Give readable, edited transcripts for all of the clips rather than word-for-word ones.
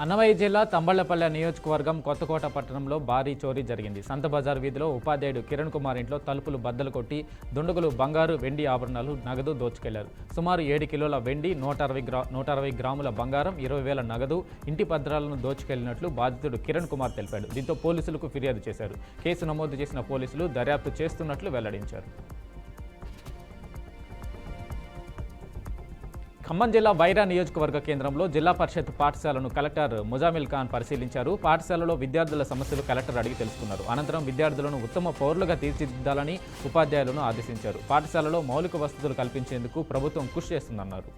అన్నమయ్య జిల్లా తంబళ్లపల్లె నియోజకవర్గం కొత్తకోట పట్టణంలో భారీ చోరీ జరిగింది. సంత బజార్ వీధిలో ఉపాధ్యాయుడు కిరణ్ కుమార్ ఇంట్లో తలుపులు బద్దలు కొట్టి దుండగులు బంగారు, వెండి ఆభరణాలు, నగదు దోచుకెళ్లారు. సుమారు 7 కిలోల వెండి, 160 గ్రాముల బంగారం, 20,000 నగదు, ఇంటి పత్రాలను దోచుకెళ్లినట్లు బాధితుడు కిరణ్ కుమార్ తెలిపాడు. దీంతో పోలీసులకు ఫిర్యాదు చేశారు. కేసు నమోదు చేసిన పోలీసులు దర్యాప్తు చేస్తున్నట్లు వెల్లడించారు. ఖమ్మం జిల్లా వైరా నియోజకవర్గ కేంద్రంలో జిల్లా పరిషత్ పాఠశాలను కలెక్టర్ ముజామిల్ ఖాన్ పరిశీలించారు. పాఠశాలలో విద్యార్థుల సమస్యలు కలెక్టర్ అడిగి తెలుసుకున్నారు. అనంతరం విద్యార్థులను ఉత్తమ పౌరులుగా తీర్చిదిద్దాలని ఉపాధ్యాయులను ఆదేశించారు. పాఠశాలలో మౌలిక వసతులు కల్పించేందుకు ప్రభుత్వం కృషి చేస్తుందన్నారు.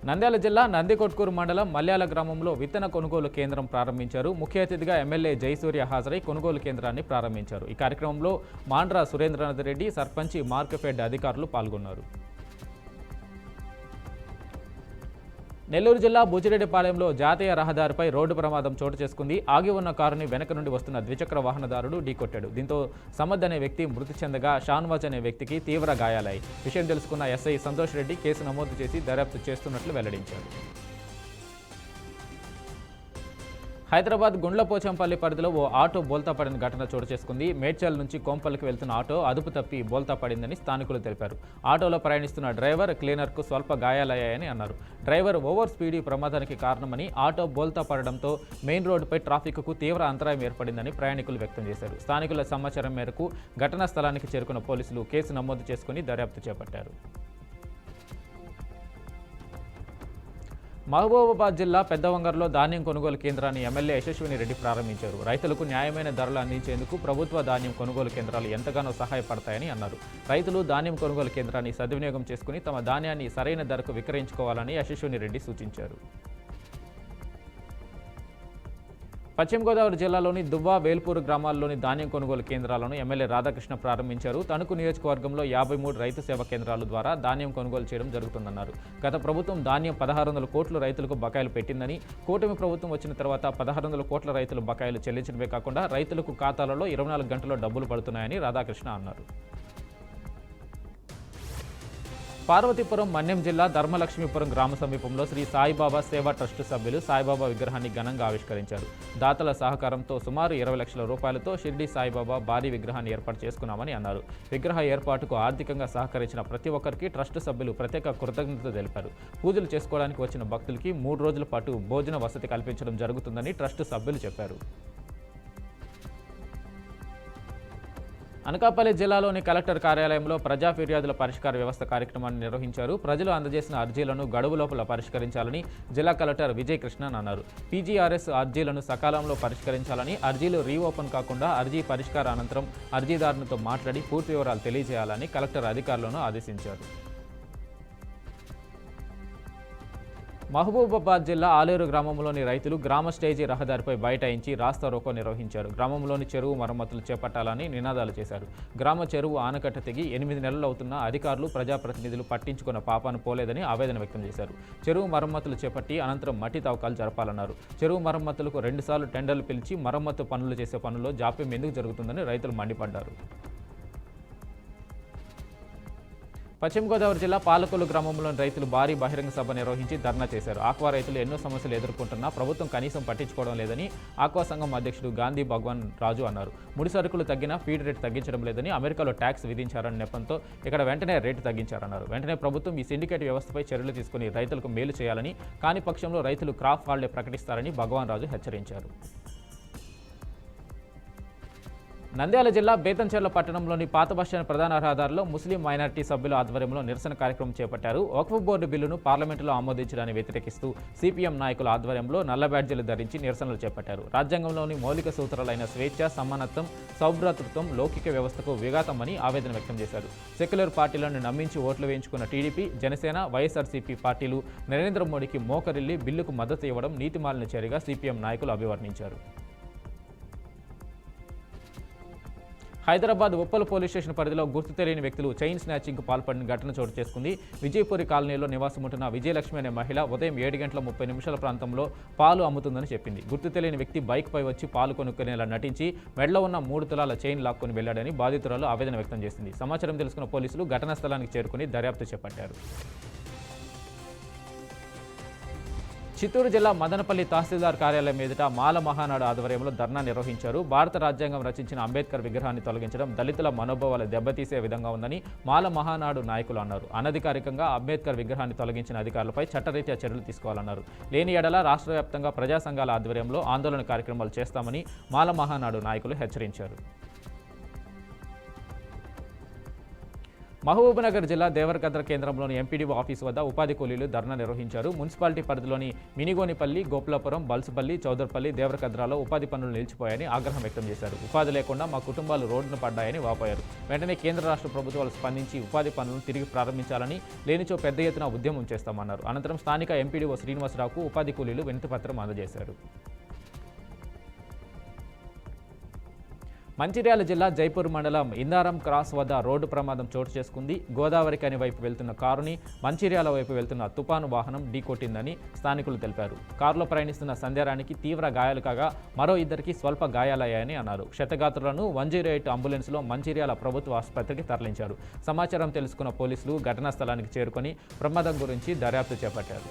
నంద్యాల జిల్లా నందికొట్కూరు మండలం మల్యాల గ్రామంలో విత్తన కొనుగోలు కేంద్రం ప్రారంభించారు. ముఖ్య అతిథిగా ఎమ్మెల్యే జయసూర్య హాజరై కొనుగోలు కేంద్రాన్ని ప్రారంభించారు. ఈ కార్యక్రమంలో మాండ్రా సురేంద్రనాథ్ రెడ్డి, సర్పంచి మార్కెఫెడ్ అధికారులు పాల్గొన్నారు. నెల్లూరు జిల్లా బుచ్చిరెడ్డిపాలెంలో జాతీయ రహదారిపై రోడ్డు ప్రమాదం చోటు చేసుకుంది. ఆగి ఉన్న కారుని వెనక నుండి వస్తున్న ద్విచక్ర వాహనదారుడు ఢీకొట్టాడు. దీంతో సమద్ అనే వ్యక్తి మృతి చెందగా షాన్వాజ్ అనే వ్యక్తికి తీవ్ర గాయాలయ్యాయి. విషయం తెలుసుకున్న ఎస్ఐ సంతోష్ రెడ్డి కేసు నమోదు చేసి దర్యాప్తు చేస్తున్నట్లు వెల్లడించారు. హైదరాబాద్ గుండ్లపోచంపల్లి పరిధిలో ఓ ఆటో బోల్తా పడిన ఘటన చోటు చేసుకుంది. మేడ్చల్ నుంచి కోంపల్లికి వెళ్తున్న ఆటో అదుపు తప్పి బోల్తా పడిందని స్థానికులు తెలిపారు. ఆటోలో ప్రయాణిస్తున్న డ్రైవర్, క్లీనర్కు స్వల్ప గాయాలయ్యాయని అన్నారు. డ్రైవర్ ఓవర్ స్పీడ్ ప్రమాదానికి కారణమని, ఆటో బోల్తా పడడంతో మెయిన్ రోడ్డుపై ట్రాఫిక్కు తీవ్ర అంతరాయం ఏర్పడిందని ప్రయాణికులు వ్యక్తం చేశారు. స్థానికుల సమాచారం మేరకు ఘటనా స్థలానికి చేరుకున్న పోలీసులు కేసు నమోదు చేసుకుని దర్యాప్తు చేపట్టారు. మహబూబాబాద్ జిల్లా పెద్దవంగర్లో ధాన్యం కొనుగోలు కేంద్రాన్ని ఎమ్మెల్యే యశస్విని రెడ్డి ప్రారంభించారు. రైతులకు న్యాయమైన ధరలు అందించేందుకు ప్రభుత్వ ధాన్యం కొనుగోలు కేంద్రాలు ఎంతగానో సహాయపడతాయని అన్నారు. రైతులు ధాన్యం కొనుగోలు కేంద్రాన్ని సద్వినియోగం చేసుకుని తమ ధాన్యాన్ని సరైన ధరకు విక్రయించుకోవాలని యశస్విని రెడ్డి సూచించారు. పశ్చిమ గోదావరి జిల్లాలోని దువ్వ, వేల్పూరు గ్రామాల్లోని ధాన్యం కొనుగోలు కేంద్రాలను ఎమ్మెల్యే రాధాకృష్ణ ప్రారంభించారు. తణుకు నియోజకవర్గంలో 53 రైతు సేవా కేంద్రాల ద్వారా ధాన్యం కొనుగోలు చేయడం జరుగుతుందన్నారు. గత ప్రభుత్వం ధాన్యం 1600 కోట్లు రైతులకు బకాయిలు పెట్టిందని, కూటమి ప్రభుత్వం వచ్చిన తర్వాత 1600 కోట్ల రైతులు బకాయిలు చెల్లించడమే కాకుండా రైతులకు ఖాతాలలో 24 గంటల్లో డబ్బులు పడుతున్నాయని రాధాకృష్ణ అన్నారు. పార్వతీపురం మన్యం జిల్లా ధర్మలక్ష్మీపురం గ్రామ సమీపంలో శ్రీ సాయిబాబా సేవా ట్రస్ట్ సభ్యులు సాయిబాబా విగ్రహాన్ని ఘనంగా ఆవిష్కరించారు. దాతల సహకారంతో సుమారు 20 లక్షల రూపాయలతో షిర్డీ సాయిబాబా భారీ విగ్రహాన్ని ఏర్పాటు చేసుకున్నామని అన్నారు. విగ్రహ ఏర్పాటుకు ఆర్థికంగా సహకరించిన ప్రతి ఒక్కరికి ట్రస్ట్ సభ్యులు ప్రత్యేక కృతజ్ఞతలు తెలిపారు. పూజలు చేసుకోవడానికి వచ్చిన భక్తులకి 3 రోజుల పాటు భోజన వసతి కల్పించడం జరుగుతుందని ట్రస్ట్ సభ్యులు చెప్పారు. అనకాపల్లి జిల్లాలోని కలెక్టర్ కార్యాలయంలో ప్రజా ఫిర్యాదుల పరిష్కార వ్యవస్థ కార్యక్రమాన్ని నిర్వహించారు. ప్రజలు అందజేసిన అర్జీలను గడువు లోపల పరిష్కరించాలని జిల్లా కలెక్టర్ విజయ్ కృష్ణన్ అన్నారు. పీజీఆర్ఎస్ అర్జీలను సకాలంలో పరిష్కరించాలని, అర్జీలు రీఓపెన్ కాకుండా అర్జీ పరిష్కార అనంతరం అర్జీదారునితో మాట్లాడి పూర్తి వివరాలు తెలియజేయాలని కలెక్టర్ అధికారులను ఆదేశించారు. మహబూబాబాద్ జిల్లా ఆలేరు గ్రామంలోని రైతులు గ్రామ స్టేజీ రహదారిపై బైఠాయించి రాస్తా రోకో నిర్వహించారు. గ్రామంలోని చెరువు మరమ్మతులు చేపట్టాలని నినాదాలు చేశారు. గ్రామ చెరువు ఆనకట్ట తెగి 8 నెలలు అవుతున్నా అధికారులు, ప్రజాప్రతినిధులు పట్టించుకున్న పాపాను పోలేదని ఆవేదన వ్యక్తం చేశారు. చెరువు మరమ్మతులు చేపట్టి అనంతరం మట్టి తవ్వకాలు జరపాలన్నారు. చెరువు మరమ్మతులకు 2 సార్లు టెండర్లు పిలిచి మరమ్మతు పనులు చేసే పనుల్లో జాప్యం ఎందుకు జరుగుతుందని రైతులు మండిపడ్డారు. పశ్చిమ గోదావరి జిల్లా పాలకొల్లు గ్రామంలోని రైతులు భారీ బహిరంగ సభ నిర్వహించి ధర్నా చేశారు. ఆక్వా రైతులు ఎన్నో సమస్యలు ఎదుర్కొంటున్నా ప్రభుత్వం కనీసం పట్టించుకోవడం లేదని ఆక్వా సంఘం అధ్యక్షుడు గాంధీ భగవాన్ రాజు అన్నారు. ముడి సరుకులు తగ్గినా ఫీడ్ రేటు తగ్గించడం లేదని, అమెరికాలో ట్యాక్స్ విధించారని నెపంతో ఇక్కడ వెంటనే రేటు తగ్గించారన్నారు. వెంటనే ప్రభుత్వం ఈ సిండికేట్ వ్యవస్థపై చర్యలు తీసుకుని రైతులకు మేలు చేయాలని, కాని పక్షంలో రైతులు క్రాప్ హాలిడే ప్రకటిస్తారని భగవాన్ రాజు హెచ్చరించారు. నంద్యాల జిల్లా బేతంచెర్ల పట్టణంలోని పాత బస్టాండ్ ప్రధాన రహదారిలో ముస్లిం మైనారిటీ సభ్యుల ఆధ్వర్యంలో నిరసన కార్యక్రమం చేపట్టారు. వక్ఫ్ బోర్డు బిల్లును పార్లమెంటులో ఆమోదించడాన్ని వ్యతిరేకిస్తూ సిపిఎం నాయకుల ఆధ్వర్యంలో నల్ల బ్యాడ్జీలు ధరించి నిరసనలు చేపట్టారు. రాజ్యాంగంలోని మౌలిక సూత్రాలైన స్వేచ్ఛ, సమానత్వం, సౌభ్రాతృత్వం లౌకిక వ్యవస్థకు విఘాతమని ఆవేదన వ్యక్తం చేశారు. సెక్యులర్ పార్టీలను నమ్మించి ఓట్లు వేయించుకున్న టీడీపీ, జనసేన, వైఎస్ఆర్సీపీ పార్టీలు నరేంద్ర మోడీకి మోకరిల్లి బిల్లుకు మద్దతు ఇవ్వడం నీతిమాలిన చర్యగా సిపిఎం నాయకులు అభివర్ణించారు. హైదరాబాద్ ఉప్పల్ పోలీస్ స్టేషన్ పరిధిలో గుర్తు తెలియని వ్యక్తులు చైన్ స్నాచింగ్కు పాల్పడిన ఘటన చోటు చేసుకుంది. విజయపురి కాలనీలో నివాసముంటున్న విజయలక్ష్మి అనే మహిళ ఉదయం 7:30 ప్రాంతంలో పాలు అమ్ముతుందని చెప్పింది. గుర్తు తెలియని వ్యక్తి బైక్పై వచ్చి పాలు కొనుక్కునేలా నటించి మెడలో ఉన్న 3 తులాల చైన్ లాక్కొని వెళ్లాడని బాధితురాలు ఆవేదన వ్యక్తం చేసింది. సమాచారం తెలుసుకున్న పోలీసులు ఘటనా స్థలానికి చేరుకుని దర్యాప్తు చేపట్టారు. చిత్తూరు జిల్లా మదనపల్లి తహసీల్దార్ కార్యాలయం ఎదుట మాల మహానాడు ఆధ్వర్యంలో ధర్నా నిర్వహించారు. భారత రాజ్యాంగం రచించిన అంబేద్కర్ విగ్రహాన్ని తొలగించడం దళితుల మనోభావాలు దెబ్బతీసే విధంగా ఉందని మాల మహానాడు నాయకులు అన్నారు. అనధికారికంగా అంబేద్కర్ విగ్రహాన్ని తొలగించిన అధికారులపై చట్టరీత్యా చర్యలు తీసుకోవాలన్నారు. లేని ఎడల రాష్ట్ర వ్యాప్తంగా ప్రజా సంఘాల ఆధ్వర్యంలో ఆందోళన కార్యక్రమాలు చేస్తామని మాల మహానాడు నాయకులు హెచ్చరించారు. మహబూబ్నగర్ జిల్లా దేవరకద్ర కేంద్రంలోని ఎంపీడీఓ ఆఫీసు వద్ద ఉపాధి కూలీలు ధర్నా నిర్వహించారు. మున్సిపాలిటీ పరిధిలోని మినిగోనిపల్లి, గోపులాపురం, బల్సుపల్లి, చౌదర్పల్లి, దేవరకద్రలో ఉపాధి పనులు నిలిచిపోయాయని ఆగ్రహం వ్యక్తం చేశారు. ఉపాధి లేకుండా మా కుటుంబాలు రోడ్డున పడ్డాయని వాపోయారు. వెంటనే కేంద్ర రాష్ట్ర ప్రభుత్వాలు స్పందించి ఉపాధి పనులను తిరిగి ప్రారంభించాలని, లేనిచో పెద్ద ఎత్తున ఉద్యమం చేస్తామన్నారు. అనంతరం స్థానిక ఎంపీడీఓ శ్రీనివాసరావుకు ఉపాధి కూలీలు వినతిపత్రం అందజేశారు. మంచిర్యాల జిల్లా జైపూర్ మండలం ఇందారం క్రాస్ వద్ద రోడ్డు ప్రమాదం చోటు చేసుకుంది. గోదావరి కని వైపు వెళ్తున్న కారుని మంచిర్యాల వైపు వెళ్తున్న తుపాను వాహనం ఢీకొట్టిందని స్థానికులు తెలిపారు. కారులో ప్రయాణిస్తున్న సంధ్యారానికి తీవ్ర గాయాలు కాగా మరో ఇద్దరికి స్వల్ప గాయాలయ్యాయని అన్నారు. క్షతగాత్రులను 108 అంబులెన్స్లో మంచిర్యాల ప్రభుత్వ ఆసుపత్రికి తరలించారు. సమాచారం తెలుసుకున్న పోలీసులు ఘటనా స్థలానికి చేరుకొని ప్రమాదం గురించి దర్యాప్తు చేపట్టారు.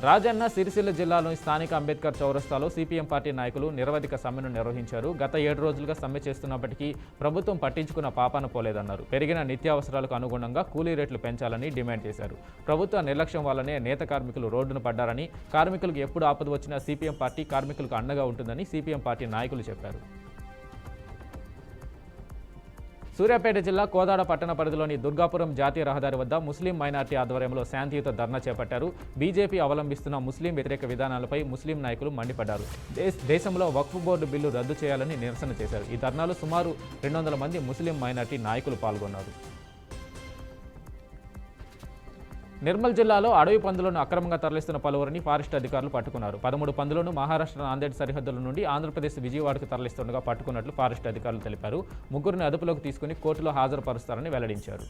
రాజన్న సిరిసిల్ల జిల్లాలోని స్థానిక అంబేద్కర్ చౌరస్తాలో సిపిఎం పార్టీ నాయకులు నిరవధిక సమ్మెను నిర్వహించారు. గత 7 రోజులుగా సమ్మె చేస్తున్నప్పటికీ ప్రభుత్వం పట్టించుకున్న పాపాన పోలేదన్నారు. పెరిగిన నిత్యావసరాలకు అనుగుణంగా కూలీ రేట్లు పెంచాలని డిమాండ్ చేశారు. ప్రభుత్వ నిర్లక్ష్యం వల్లనే నేత కార్మికులు రోడ్డున పడ్డారని, కార్మికులకు ఎప్పుడు ఆపద వచ్చినా సిపిఎం పార్టీ కార్మికులకు అండగా ఉంటుందని సిపిఎం పార్టీ నాయకులు చెప్పారు. సూర్యాపేట జిల్లా కోదాడ పట్టణ పరిధిలోని దుర్గాపురం జాతీయ రహదారి వద్ద ముస్లిం మైనార్టీ ఆధ్వర్యంలో శాంతియుత ధర్నా చేపట్టారు. బీజేపీ అవలంబిస్తున్న ముస్లిం వ్యతిరేక విధానాలపై ముస్లిం నాయకులు మండిపడ్డారు. దేశంలో వక్ఫ్ బోర్డు బిల్లు రద్దు చేయాలని నిరసన చేశారు. ఈ ధర్నాలో సుమారు 200 మంది ముస్లిం మైనార్టీ నాయకులు పాల్గొన్నారు. నిర్మల్ జిల్లాలో అడవి పందులను అక్రమంగా తరలిస్తున్న పలువురిని ఫారెస్ట్ అధికారులు పట్టుకున్నారు. 13 పందులను మహారాష్ట్ర నాందేడ్ సరిహద్దుల నుండి ఆంధ్రప్రదేశ్ విజయవాడకు తరలిస్తుండగా పట్టుకున్నట్లు ఫారెస్ట్ అధికారులు తెలిపారు. ముగ్గురిని అదుపులోకి తీసుకుని కోర్టులో హాజరుపరుస్తారని వెల్లడించారు.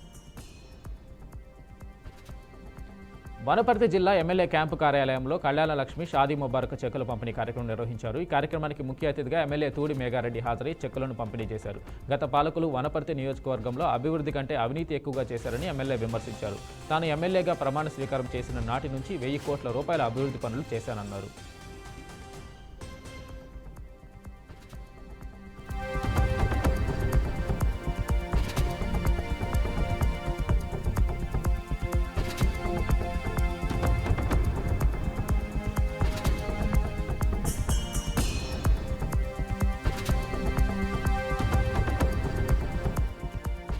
వనపర్తి జిల్లా ఎమ్మెల్యే క్యాంపు కార్యాలయంలో కళ్యాణ లక్ష్మి షాదీ ముబారక్ చెక్కుల పంపిణీ కార్యక్రమం నిర్వహించారు. ఈ కార్యక్రమానికి ముఖ్య అతిథిగా ఎమ్మెల్యే తూడి మేఘారెడ్డి హాజరై చెక్కులను పంపిణీ చేశారు. గత పాలకులు వనపర్తి నియోజకవర్గంలో అభివృద్ధి కంటే అవినీతి ఎక్కువగా చేశారని ఎమ్మెల్యే విమర్శించారు. తాను ఎమ్మెల్యేగా ప్రమాణ స్వీకారం చేసిన నాటి నుంచి 1000 కోట్ల రూపాయల అభివృద్ధి పనులు చేశానన్నారు.